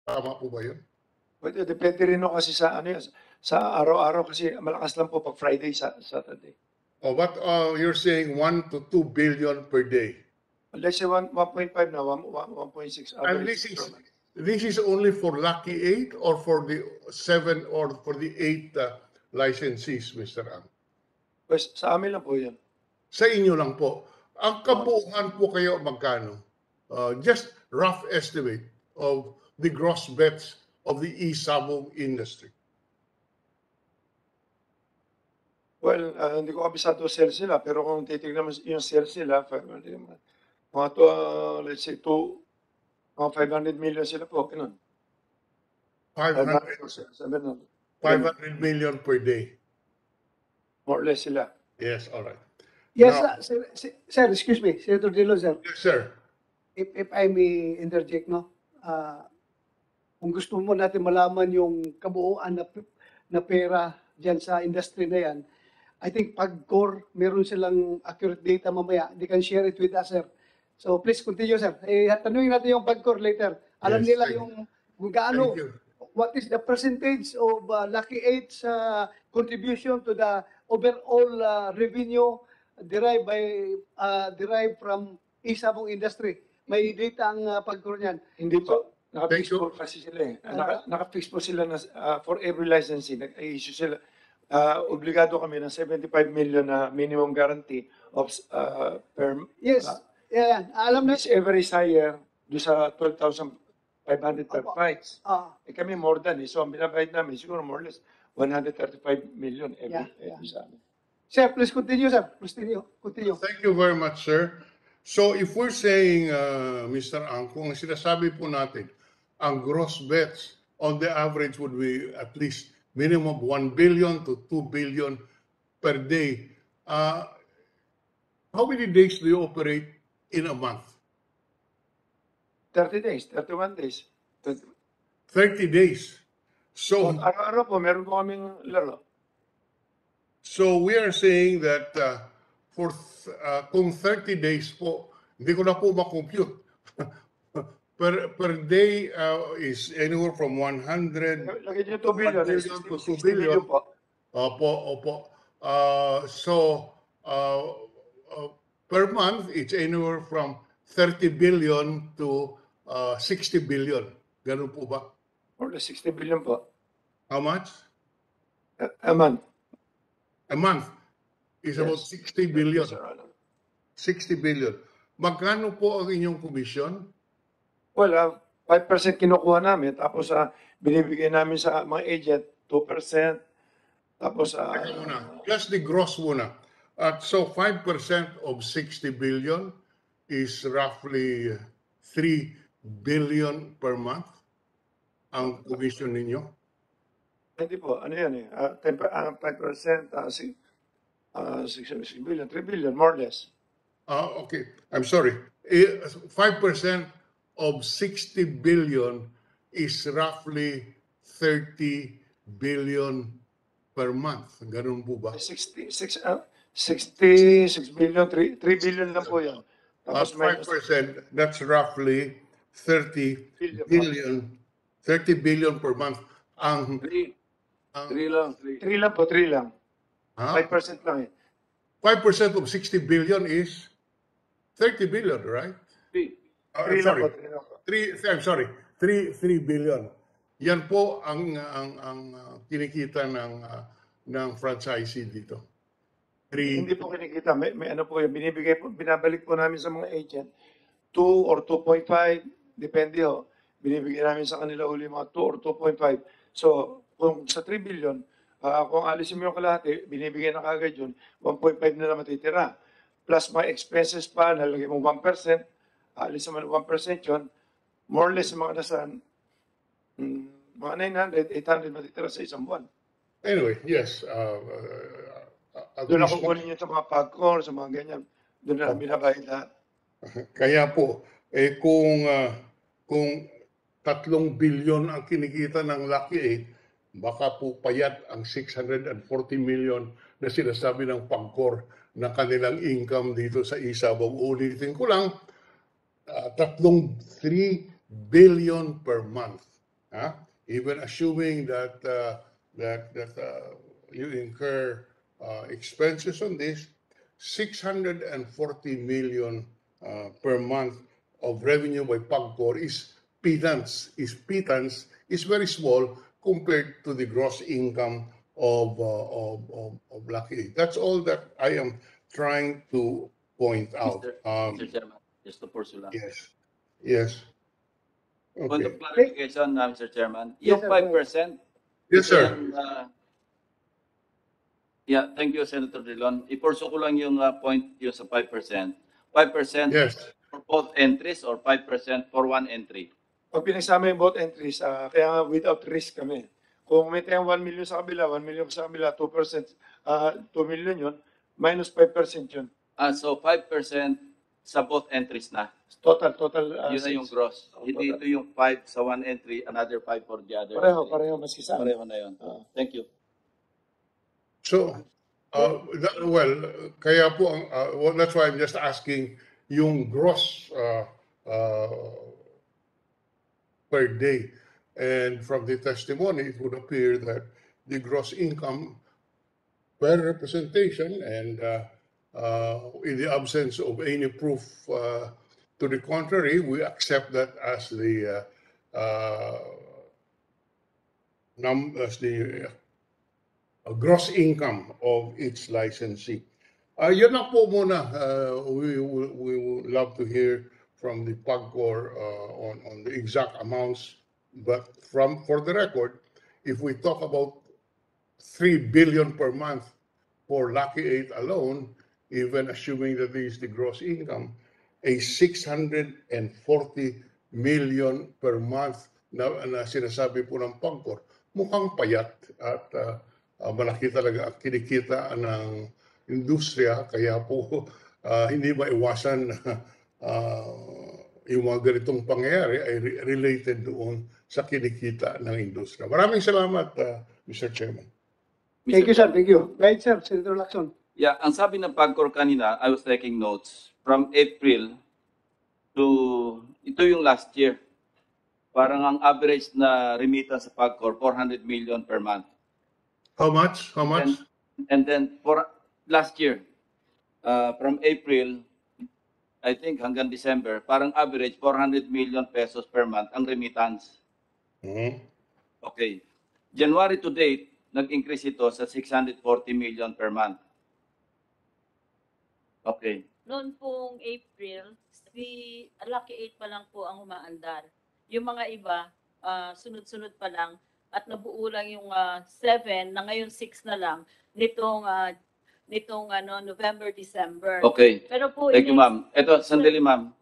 Tama po ba yun? Pwede, depende rin ako kasi sa ano yan, sa araw-araw kasi malakas lang po pag Friday, Saturday. Oh, but you're saying 1 to 2 billion per day. Let's say 1.5 na, 1.6 And average. this is only for Lucky 8 or for the 7 or for the 8 licensees, Mr. Ang? Pues, sa amin lang po yan. Sa inyo lang po. Ang kabuuan po kayo magkano? Just rough estimate of the gross bets of the e-sabong industry. Well, hindi ko kabisado sales nila, pero kung titignan mo yung sales nila, mga to, let's say, mga 500 million sila po, ganun. 500 million per day. More or less sila. Yes, all right. Yes, Now, sir, excuse me, Senator Dilo, sir. yes, sir. If I may interject, no? Kung gusto mo natin malaman yung kabuuan na pera dyan sa industry na yan, I think PAGCOR, meron silang accurate data mamaya. They can share it with us, sir. So please continue, sir. Tanungin natin yung PAGCOR later. Alam Yes, nila thank yung kung gaano, Thank you. what is the percentage of Lucky 8's contribution to the overall revenue derived from e-sabong industry. May data ang PAGCOR niyan. Hindi po. Naka-fix Thank you. po kasi sila eh. Naka-fix po sila na for every licensing. Nag-issue sila. Obligado kami ng 75 million na minimum guarantee of per Yes. Yeah, alam na. whichever is higher do sa 12,500 per fights. Kami more than eh. So ang binabayad namin siguro more or less 135 million every sa amin. Sir, please continue, sir. Please continue. Thank you very much, sir. So if we're saying, Mr. Ang, kung sinasabi po natin, ang gross bets on the average would be at least minimum 1 billion to 2 billion per day. How many days do you operate in a month? 30 days, 31 days. 30 days. So, Araw-araw po, meron po kaming laro. so we are saying that kung 30 days po, hindi ko na po makompute. per day is anywhere from 100 Lagay niyo 2 billion. 2 billion. po. Opo. Per month, it's anywhere from 30 billion to 60 billion. Ganun po ba? More or less 60 billion po. How much? A month. A month is about 60 billion. 60 billion. Magkano po ang inyong commission? Well, 5% kinukuha namin, tapos binibigay namin sa mga agent, 2%, tapos Teka muna. Just the gross muna. So 5% of 60 billion is roughly 3 billion per month ang commission ninyo? hindi po, ano yan eh, 5%, 6 billion, 3 billion, more or less. Okay. I'm sorry. 5% of 60 billion is roughly 30 billion per month. Ganun po ba? 66 billion, 3 billion lang po yan. At Tapos minus 5%, that's roughly 30 billion, 30 billion per month. Ang 3 lang. 3 lang po, 3 lang. 5% lang eh. 5% of 60 billion is 30 billion, right? 3 lang po, 3 I'm sorry. 3 billion. Yan po ang kinikita ng franchisee dito. Hindi po kinikita. May ano po yung binibigay po, binabalik po namin sa mga agent. 2 or 2.5, depende ho. Binibigay namin sa kanila uli mga 2 or 2.5. So, kung sa 3 billion, kung alisin mo yung kalahati, binibigay na kagad yun, 1.5 na lang matitira. Plus mga expenses pa, nalagay mo 1%, alisin mo ng 1% yun, more or less mga nasa mga 900, 800 matitira sa isang buwan. Anyway, yes. Doon ako kunin yun sa mga PAGCOR, sa mga ganyan. Doon na binabayad lahat. Kaya po, kung 3 billion ang kinikita ng Lucky 8, baka po payat ang 640 million na sinasabi ng PAGCOR na kanilang income dito sa e-sabong. Ulitin ko lang, 3 billion per month even assuming that you incur expenses on this, 640 million per month of revenue by PAGCOR is pittance, is very small compared to the gross income of Lucky 8. That's all that I am trying to point out. Mr. Chairman, just to pursue lang. Yes. Point of Okay. clarification, Mr. Chairman. Yes, Yung sir, 5%, Yes, sir. yeah, thank you, Senator Drilon. I-pursue ko lang yung point yung sa 5%. 5% Yes. for both entries or 5% for one entry? Pag pinagsama yung both entries, kaya nga without risk kami. Kung may tayong 1 million sa kabila, 1 million sa kabila, 2%, 2 million yun, minus 5% yun. So 5% sa both entries na. Total. Yun na yung gross. Hindi ito yung 5 sa one entry, another 5 for the other. Pareho, maski sa amin. Pareho na yun. Thank you. So, kaya po, that's why I'm just asking yung gross per day. And from the testimony, it would appear that the gross income per representation and in the absence of any proof to the contrary, we accept that as the gross income of each licensee. Yun lang po muna. We would love to hear from the PAGCOR on the exact amounts. But for the record, if we talk about 3 billion per month for Lucky 8 alone, even assuming that this is the gross income, a 640 million per month na sinasabi po ng PAGCOR, mukhang payat at malaki talaga ang kinikita ng industriya, kaya po hindi maiwasan yung mga ganitong pangyayari ay related doon sa kinikita ng industriya. Maraming salamat, Mr. Chairman. Thank you, sir. Thank you. Right, sir. Senator Lacson. Yeah, ang sabi ng PAGCOR kanina, I was taking notes, from April to, ito yung last year, parang ang average na remittance sa PAGCOR, 400 million per month. How much? And then for last year, from April, I think hanggang December, parang average 400 million pesos per month ang remittance. Okay. January to date, nag-increase ito sa 640 million per month. Okay. Noon pong April, si Lucky 8 pa lang po ang umaandar. Yung mga iba, sunod-sunod pa lang at nabuo lang yung 7 na ngayon 6 na lang nitong November, December. Okay. Pero po Thank you, ma'am. Ito, sandali, ma'am.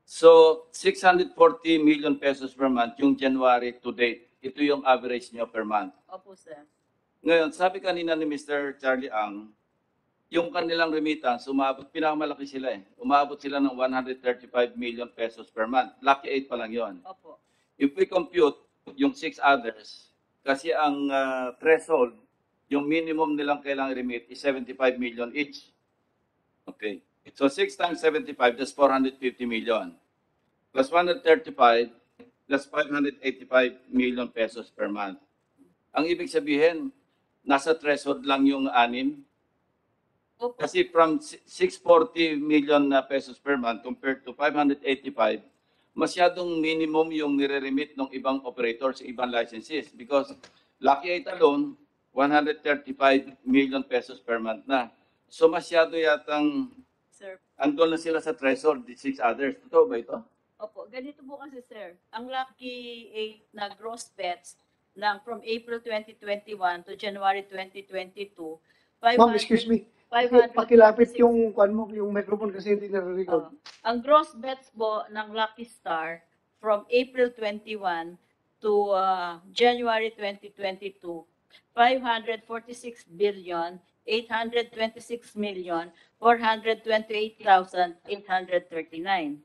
So, 640 million pesos per month yung January to date. Ito yung average nyo per month. Opo, sir. Ngayon, sabi kanina ni Mr. Charlie Ang, yung kanilang remittance, pinakamalaki sila eh. Umabot sila ng 135 million pesos per month. Lucky 8 pa lang yon. Opo. If we compute yung 6 others, kasi ang threshold, yung minimum nilang kailangang remit is 75 million each. Okay. So 6 times 75, that's 450 million. Plus 135, that's 585 million pesos per month. Ang ibig sabihin, nasa threshold lang yung 6. Opo. Kasi from 640 million pesos per month compared to 585, masyadong minimum yung nire-remit ng ibang operators, ibang licenses. Because Lucky 8 alone, 135 million pesos per month na. So masyado yatang Sir. andun na sila sa threshold, the 6 others. Totoo ba ito? Opo, ganito po kasi, sir. Ang Lucky 8 na gross bets from April 2021 to January 2022, Ma'am, excuse me. 500 Pakilapit yung yung microphone kasi hindi nare-record. ang gross bets po ng Lucky Star from April 21 to January 2022, 546 billion 826 million 428,839.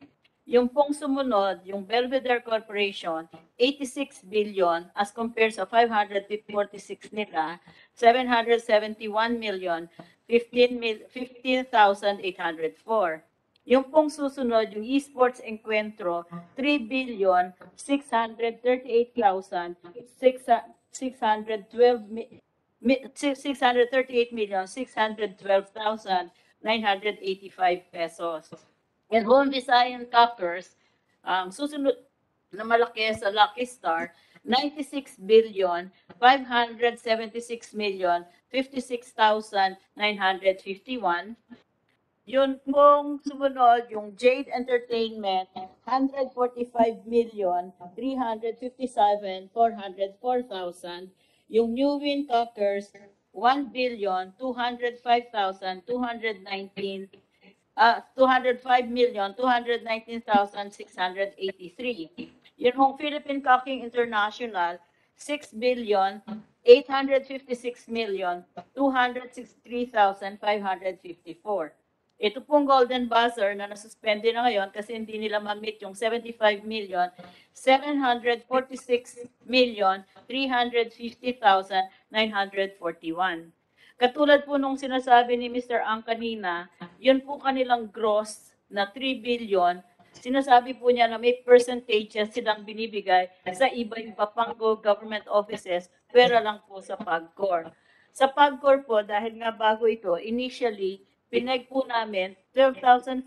Yung pong sumunod, yung Belvedere Corporation, 86 billion as compared sa 546 nila, 771 million 15,804. Yung pong susunod, yung Esports Encuentro, 3,638,612,985 pesos. And Home Visayan Cockers, ang susunod na malaki sa Lucky Star, 96,576,056,951. Yun pong sumunod, yung Jade Entertainment, 145,357,404,000. Yung New Win Cockers, 1,205,219. 205,219,683. Yun hong Philippine Cocking International, 6,856,263,554. Ito pong Golden Buzzer na nasuspende na ngayon kasi hindi nila ma-meet yung 75,746,350,941. Katulad po nung sinasabi ni Mr. Ang kanina, yun po kanilang gross na 3 billion. Sinasabi po niya na may percentages silang binibigay sa iba-iba pang government offices, pera lang po sa PAGCOR. Sa PAGCOR po, dahil nga bago ito, initially, pinag po namin 12,500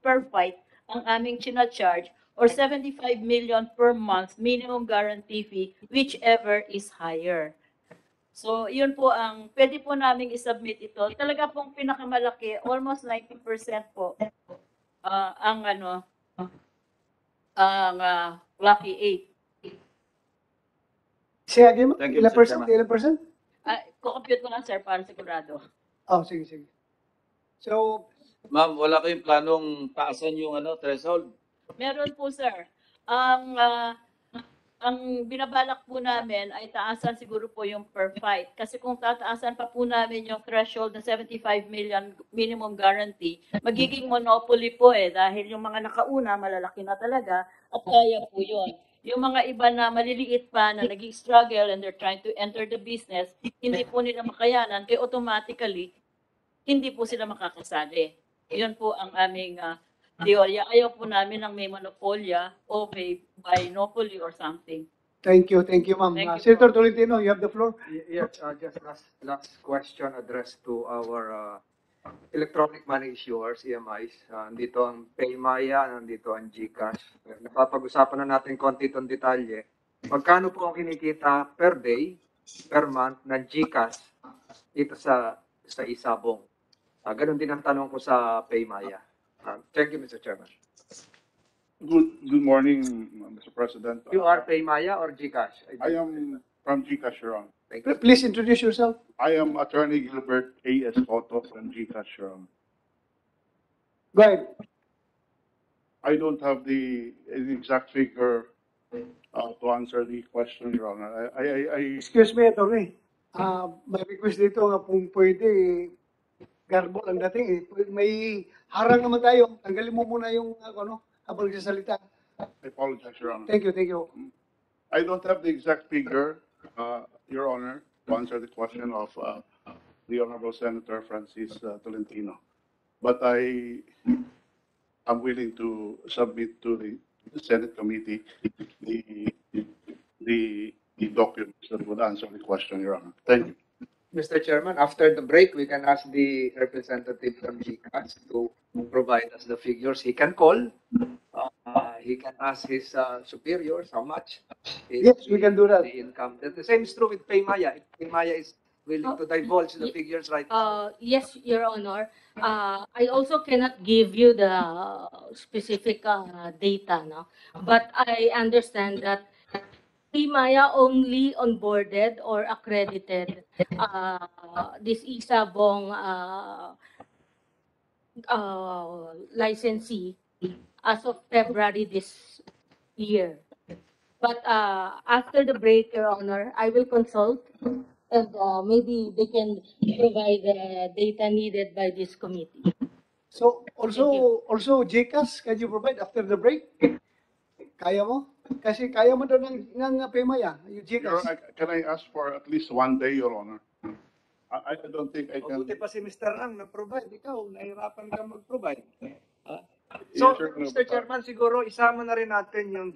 per fight ang aming charge or 75 million per month minimum guarantee fee, whichever is higher. So, yun po ang, pwede po namin isubmit ito. Talaga pong pinakamalaki, almost 90% po, ang Lucky 8. Say again, Thank you, ilang Mr. percent? Chairman. Ilang percent? Kukompute ko lang, sir, para sigurado. Oh, sige, sige. So, Ma'am, wala kayong planong taasan yung threshold? Meron po, sir. Ang binabalak po namin ay taasan siguro po yung per fight. Kasi kung tataasan pa po namin yung threshold na 75 million minimum guarantee, magiging monopoly po dahil yung mga nakauna, malalaki na talaga at kaya po yun. Yung mga iba na maliliit pa na nag-struggle and they're trying to enter the business, hindi po nila makayanan, kaya automatically, hindi po sila makakasali. Yun po ang aming teorya. Ayaw po namin ng may monopolya o may binopoly or something. thank you, ma'am. Thank you Senator po. Tolentino, you have the floor. Yes, just last question addressed to our electronic money issuers, EMIs. Nandito ang Paymaya, nandito ang GCash. Napapag-usapan na natin konti itong detalye. Magkano po ang kinikita per day, per month ng GCash dito sa Isabong? Ganun din ang tanong ko sa Paymaya. Thank you, Mr. Chairman. Good morning, Mr. President. You are Paymaya or GCash? I am from GCash, Your Honor. Thank you. Please introduce yourself. I am Attorney Gilbert A.S. Cotto from GCash, Your Honor. Go ahead. I don't have the exact figure to answer the question, Your Honor. I Excuse me, attorney. May request dito nga kung pwede, garbol ang dating May harang naman tayo. Tanggalin mo muna yung habang nagsasalita. apologize, Your Honor. Thank you, thank you. I don't have the exact figure, Your Honor, to answer the question of the Honorable Senator Francis Tolentino. But I am willing to submit to the Senate committee the documents that would answer the question, Your Honor. Thank you. Mr. Chairman, after the break, we can ask the representative from GCash to provide us the figures. He can call. He can ask his superiors how much is Yes, we can do that. the income. The same is true with Paymaya. If Paymaya is willing to divulge the figures right now. Yes, Your Honor. I also cannot give you the specific data, no? But I understand that Paymaya only onboarded or accredited this Isabong licensee as of February this year. But after the break, Your Honor, I will consult and maybe they can provide the data needed by this committee. So, Thank you. also GCash, can you provide after the break? Kaya mo? Kasi kaya mo daw ng Paymaya, yung Your, GCash. can I ask for at least 1 day, Your Honor? I don't think I can. Mabuti pa si Mr. Ang na-provide. Ikaw, nahirapan ka mag-provide. So, Yes, Your Honor, Mr. Chairman, siguro isama na rin natin yung